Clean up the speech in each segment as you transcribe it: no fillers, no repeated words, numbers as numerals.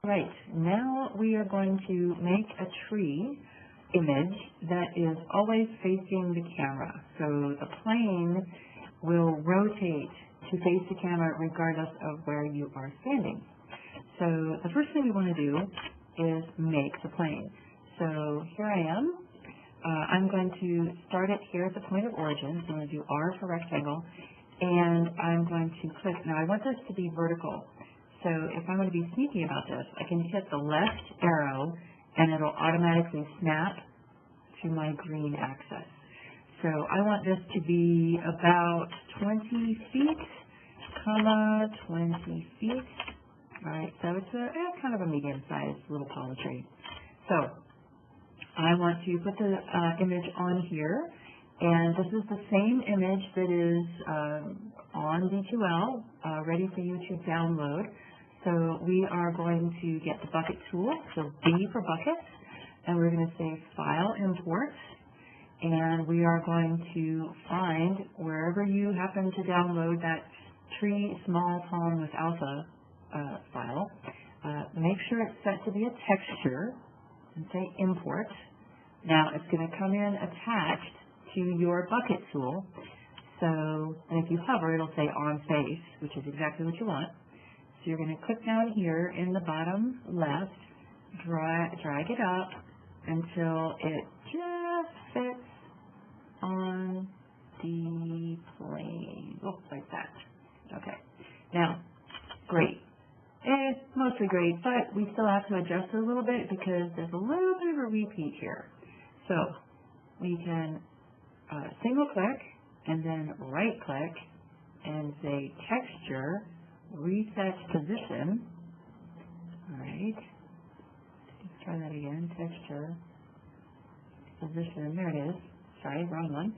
Right, now we are going to make a tree image that is always facing the camera. So the plane will rotate to face the camera regardless of where you are standing. So the first thing we want to do is make the plane. So here I am. I'm going to start it here at the point of origin. So I'm going to do R for rectangle, and I'm going to click. Now I want this to be vertical. So if I'm going to be sneaky about this, I can hit the left arrow and it'll automatically snap to my green axis. So I want this to be about 20 feet, 20 feet. All right, so it's kind of a medium-sized little palm tree. So I want to put the image on here, and this is the same image that is on D2L, ready for you to download. So we are going to get the bucket tool, so B for bucket, and we're going to say File, Import, and we are going to find wherever you happen to download that tree small palm with alpha file. Make sure it's set to be a texture, and say Import. Now it's going to come in attached to your bucket tool. So, and if you hover, it'll say On Face, which is exactly what you want. So you're going to click down here in the bottom left, drag it up until it just fits on the plane. Oh, like that. Okay. Now, great. It's mostly great, but we still have to adjust it a little bit because there's a little bit of a repeat here. So we can single click and then right click and say Texture, Reset Position. All right. Let's try that again. Texture, Position. There it is. Sorry, wrong one.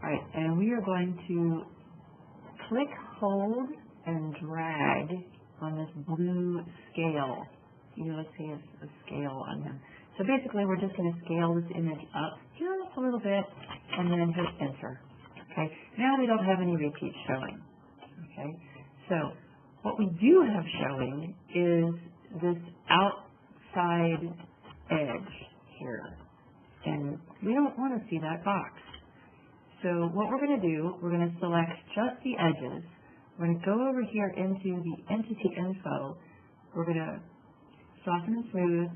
All right, and we are going to click, hold, and drag on this blue scale. Let's see a scale on him. So basically, we're just going to scale this image up just a little bit and then hit Enter. Okay. Now we don't have any repeats showing. Okay. So what we do have showing is this outside edge here, and we don't want to see that box. So what we're going to do, we're going to select just the edges. We're going to go over here into the Entity Info. We're going to soften and smooth,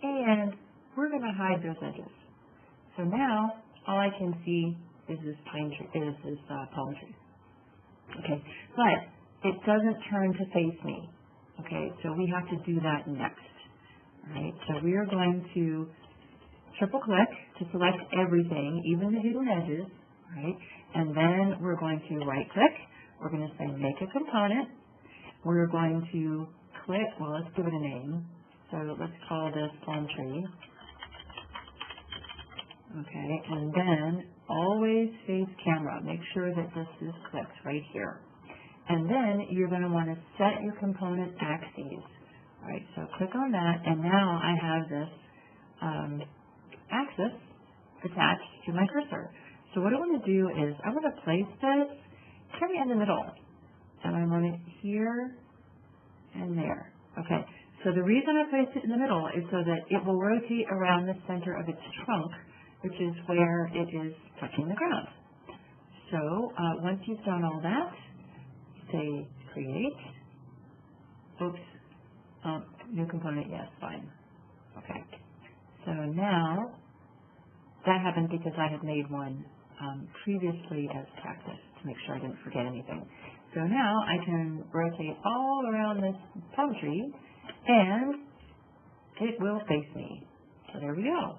and we're going to hide those edges. So now all I can see is this palm tree. Okay, but it doesn't turn to face me. Okay, so we have to do that next. All right, so we are going to triple click to select everything, even the hidden edges. Right, and then we're going to right click. We're going to say Make a Component. We're going to click. Well, let's give it a name. So let's call this palm tree. Okay, and then always face camera. Make sure that this is clicked right here. And then you're going to want to set your component axes. All right, so click on that, and now I have this axis attached to my cursor. So what I want to do is I want to place this kind of in the middle, and I want it here and there. Okay, so the reason I placed it in the middle is so that it will rotate around the center of its trunk, which is where it is touching the ground. So once you've done all that, say Create. Oops, new component, yes, fine. Okay, so now that happened because I had made one previously as practice to make sure I didn't forget anything. So now I can rotate all around this palm tree and it will face me. So there we go.